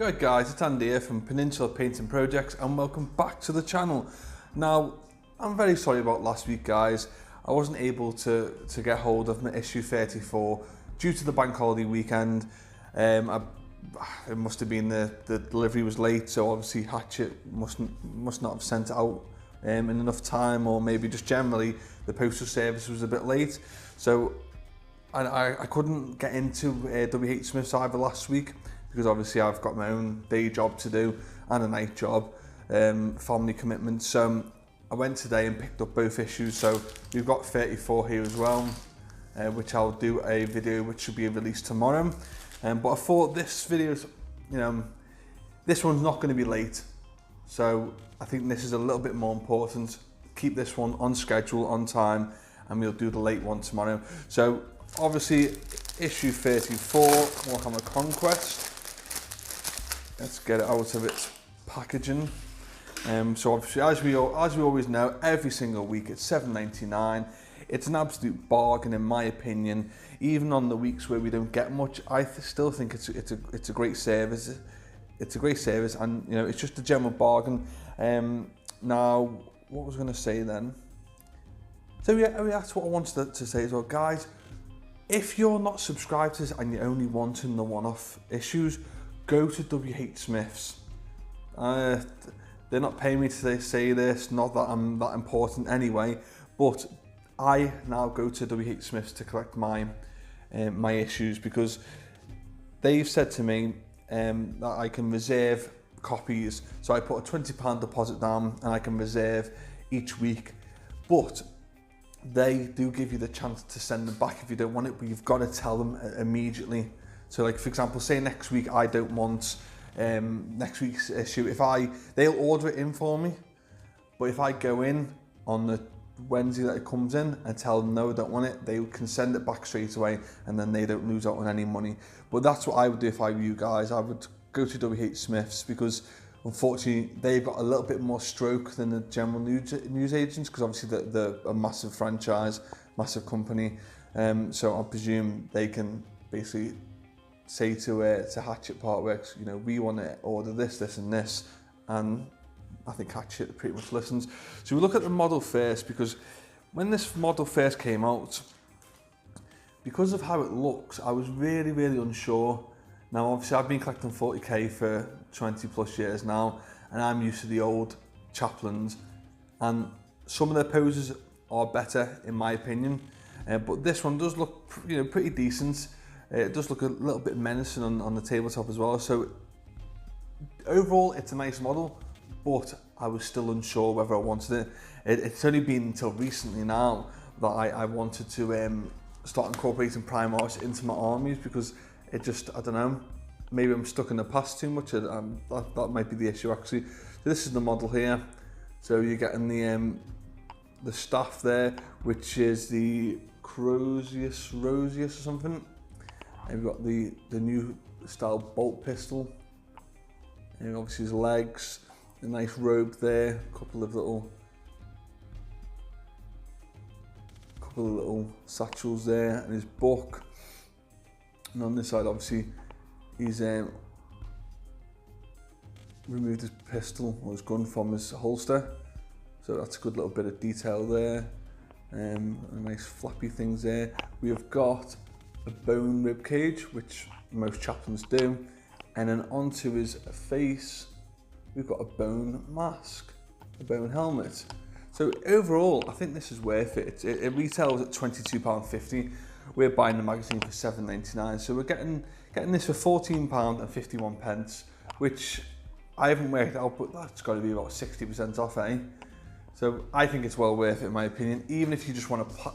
Good guys, it's Andy here from Peninsula Painting Projects and welcome back to the channel. Now, I'm very sorry about last week guys. I wasn't able to get hold of my issue 34 due to the bank holiday weekend. It must have been the delivery was late, so obviously Hatchet must not have sent it out in enough time, or maybe just generally the postal service was a bit late. So I couldn't get into WH Smith's either last week, because obviously I've got my own day job to do and a night job, family commitments. So I went today and picked up both issues. So we've got 34 here as well, which I'll do a video which should be released tomorrow. But I thought this video, this one's not going to be late. So I think this is a little bit more important. Keep this one on schedule, on time, and we'll do the late one tomorrow. So obviously issue 34, Warhammer Conquest. Let's get it out of its packaging. So obviously, as we always know, every single week it's $7.99. It's an absolute bargain in my opinion. Even on the weeks where we don't get much, I still think it's a great service. It's a great service, and you know, it's just a general bargain. Now, what was I going to say then? So yeah, that's what I wanted to say as well, guys. If you're not subscribed to this and you're only wanting the one-off issues, go to WH Smith's. They're not paying me to say this, not that I'm that important anyway, but I now go to WH Smith's to collect my issues, because they've said to me that I can reserve copies. So I put a £20 deposit down and I can reserve each week, but they do give you the chance to send them back if you don't want it, but you've got to tell them immediately. So like, for example, say next week I don't want next week's issue. They'll order it in for me, but if I go in on the Wednesday that it comes in and tell them no, I don't want it, they can send it back straight away, and then they don't lose out on any money. But that's what I would do if I were you guys. I would go to WH Smith's, because unfortunately they've got a little bit more stroke than the general news agents, because obviously they're a massive franchise, massive company. So I presume they can basically say to Hatchet Partworks, you know, we want to order this, this and this, and I think Hatchet pretty much listens. So we look at the model first, because when this model first came out, because of how it looks, I was really unsure. Now obviously I've been collecting 40k for 20 plus years now, and I'm used to the old Chaplains, and some of their poses are better in my opinion, but this one does look, you know, pretty decent. It does look a little bit menacing on the tabletop as well. So overall, it's a nice model, but I was still unsure whether I wanted it. It's only been until recently now that I wanted to start incorporating Primaris into my armies, because it just, I don't know, maybe I'm stuck in the past too much. That might be the issue actually. So this is the model here. So you're getting the staff there, which is the Rosius or something. And we've got the new style bolt pistol, and obviously his legs, a nice robe there, a couple of little satchels there, and his book. And on this side, obviously, he's removed his pistol or his gun from his holster, so that's a good little bit of detail there. Nice flappy things there. We have got a bone rib cage, which most chaplains do, and then onto his face we've got a bone mask, a bone helmet. So overall I think this is worth it. It retails at £22.50. We're buying the magazine for £7.99, so we're getting this for £14.51, which I haven't worked out, but that's got to be about 60% off, eh? So I think it's well worth it in my opinion. Even if you just want to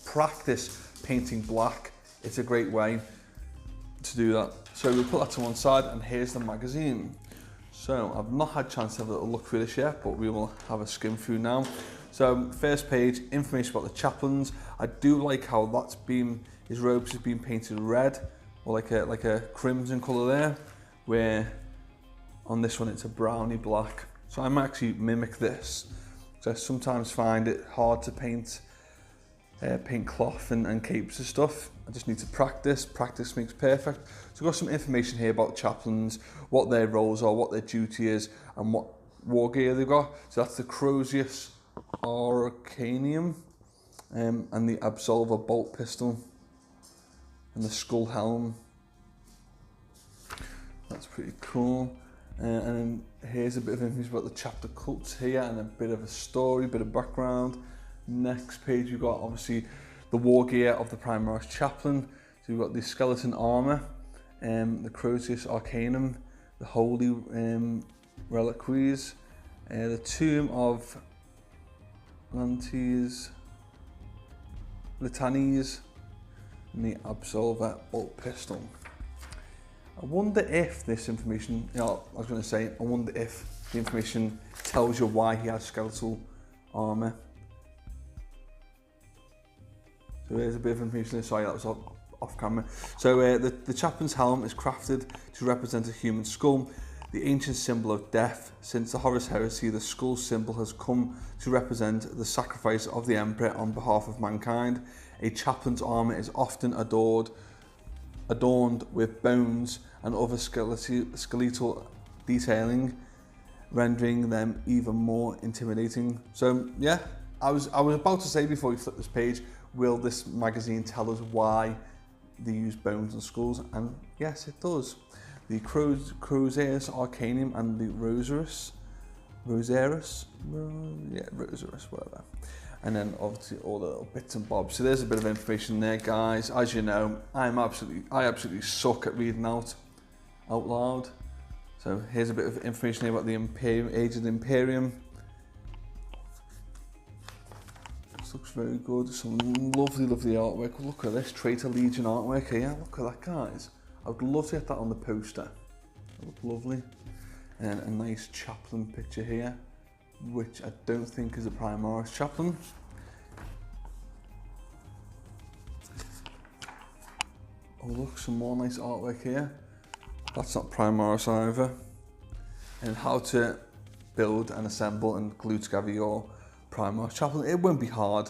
practice painting black, it's a great way to do that. So we'll put that to one side, and here's the magazine. So I've not had a chance to have a little look through this yet, but we will have a skim through now. So first page, information about the chaplains. I do like how his robes have been painted red, or like a crimson colour there, where on this one it's a browny black. So I might actually mimic this, because I sometimes find it hard to paint paint cloth and capes and stuff. I just need to practice. Practice makes perfect. So I've got some information here about chaplains, what their roles are, what their duty is, and what war gear they've got. So that's the Crozius Arcanium, and the Absolver bolt pistol, and the skull helm. That's pretty cool. And then here's a bit of information about the chapter cults here, and a bit of a story, bit of background. Next page we've got obviously the war gear of the Primaris Chaplain. So we've got the skeleton armour, the Crozius Arcanum, the holy reliquaries, the tomb of Lantes, Litanes, and the Absolver bolt pistol. I wonder if this information, I was going to say, I wonder if the information tells you why he has skeletal armour. So there's a bit of information, sorry that was off camera. So the chaplain's helm is crafted to represent a human skull, the ancient symbol of death. Since the Horus Heresy, the skull symbol has come to represent the sacrifice of the Emperor on behalf of mankind. A chaplain's armour is often adorned with bones and other skeletal detailing, rendering them even more intimidating. So yeah, I was about to say before we flip this page, will this magazine tell us why they use bones and skulls? And yes, it does. The Crozius Arcanium and the Rosaris, whatever. And then obviously all the little bits and bobs. So there's a bit of information there, guys. As you know, I absolutely suck at reading out loud. So here's a bit of information here about the Imperium, Age of the Imperium. This looks very good. Some lovely artwork. Look at this Traitor Legion artwork here. Look at that, guys. I would love to get that on the poster. It looks lovely. And a nice chaplain picture here, which I don't think is a Primaris chaplain. Oh look, some more nice artwork here. That's not Primaris either. And how to build and assemble and glue together your Primaris chaplain. It won't be hard.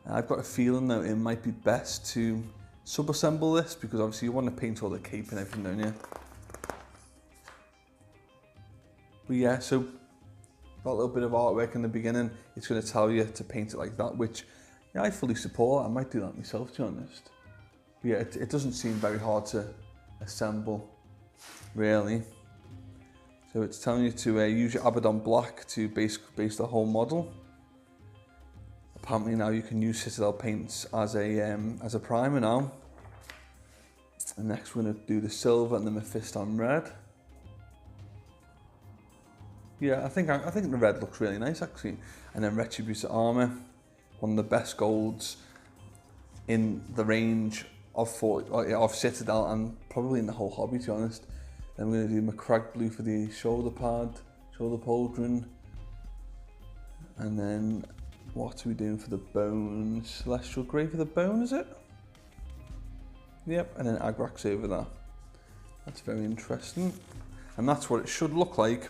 I've got a feeling though it might be best to sub-assemble this, because obviously you want to paint all the cape and everything, don't you? But yeah, so that little bit of artwork in the beginning, it's going to tell you to paint it like that, which yeah, I fully support. I might do that myself, to be honest. But yeah, it doesn't seem very hard to assemble, really. So it's telling you to use your Abaddon Black to base the whole model. Apparently now you can use Citadel paints as a primer now. And next we're going to do the silver and the Mephiston red. Yeah, I think the red looks really nice actually. And then Retributor armor, one of the best golds in the range of Citadel and probably in the whole hobby, to be honest. Then we're going to do McCrag blue for the shoulder pad, shoulder pauldron, and then what are we doing for the bone? Celestial grey for the bone, is it? Yep, and then Agrax over there. That's very interesting, and that's what it should look like.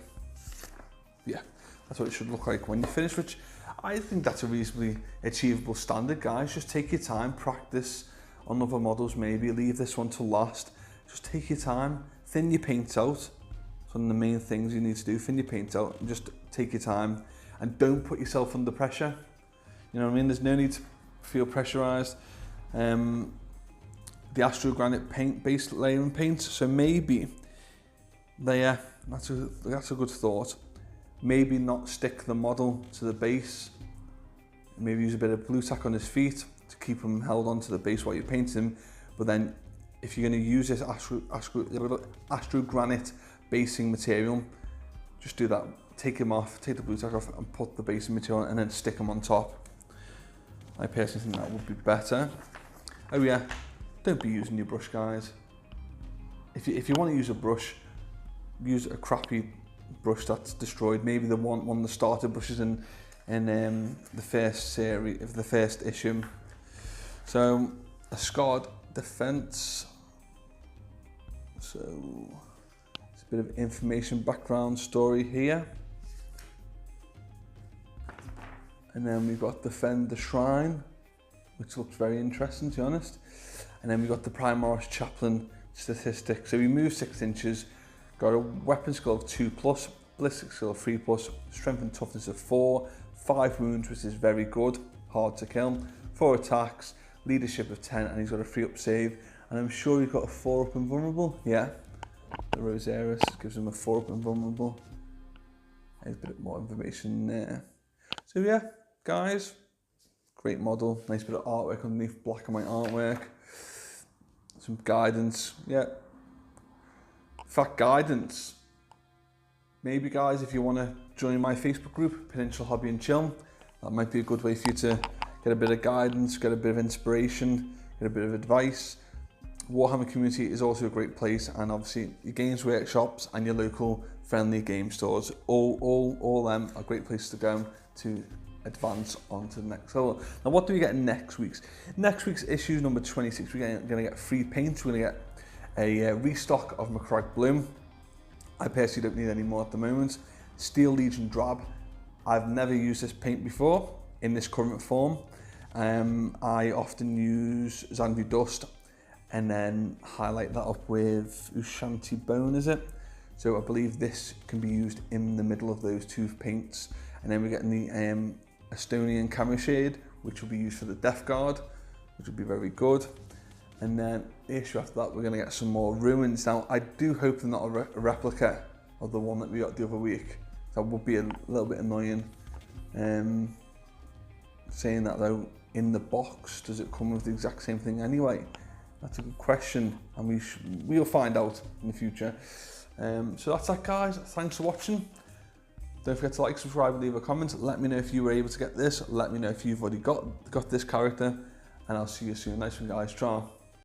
Yeah, that's what it should look like when you finish, which I think that's a reasonably achievable standard, guys. Just take your time, practice on other models maybe, leave this one to last. Just take your time, thin your paint out. It's one of the main things you need to do, thin your paint out and just take your time and don't put yourself under pressure. You know what I mean? There's no need to feel pressurized. The Astro Granite paint, base layering paint, so maybe there, that's a good thought. Maybe not stick the model to the base. Maybe use a bit of blue tack on his feet to keep him held onto the base while you're painting him. But then if you're going to use this Astro Granite basing material, just do that. Take him off, take the blue tack off and put the basing material on and then stick him on top. I personally think that would be better. Oh yeah, don't be using your brush, guys. If you want to use a brush, use a crappy brush that's destroyed. Maybe the one of the starter brushes in the first series, of the first issue. So a scarred defense. So it's a bit of information, background story here. And then we've got defend the shrine. which looks very interesting, to be honest. And then we got the Primaris Chaplain statistic. So we move 6 inches, got a weapon skill of 2+, ballistic skill of 3+, strength and toughness of 4, 5 wounds, which is very good, hard to kill, 4 attacks, leadership of 10, and he's got a 3-up save. And I'm sure he's got a 4-up invulnerable. Yeah, the Reivers gives him a 4-up invulnerable. There's a bit more information there. So yeah, guys, great model, nice bit of artwork underneath, black and white artwork. Some guidance, yeah. In fact, guidance. Maybe, guys, if you want to join my Facebook group, Peninsula Hobby and Chill, that might be a good way for you to get a bit of guidance, get a bit of inspiration, get a bit of advice. Warhammer community is also a great place, and obviously your games workshops and your local friendly game stores, all them are great places to go to advance on to the next level. Now, what do we get in next week's? Next week's issue number 26, we're going to get free paints. We're going to get a restock of McCrack Bloom. I personally don't need any more at the moment. Steel Legion Drab. I've never used this paint before in this current form. I often use Xanadu Dust and then highlight that up with Ushanti Bone, is it? So I believe this can be used in the middle of those two paints. And then we're getting the Estonian Camo Shade, which will be used for the Death Guard, which will be very good. And then the issue after that, we're going to get some more ruins. Now, I do hope they're not a replica of the one that we got the other week. That would be a little bit annoying. Saying that though, in the box, does it come with the exact same thing anyway? That's a good question, and we'll find out in the future. So that's that, guys. Thanks for watching. Don't forget to like, subscribe, and leave a comment. Let me know if you were able to get this. Let me know if you've already got this character, and I'll see you soon. Nice one, guys. Ciao.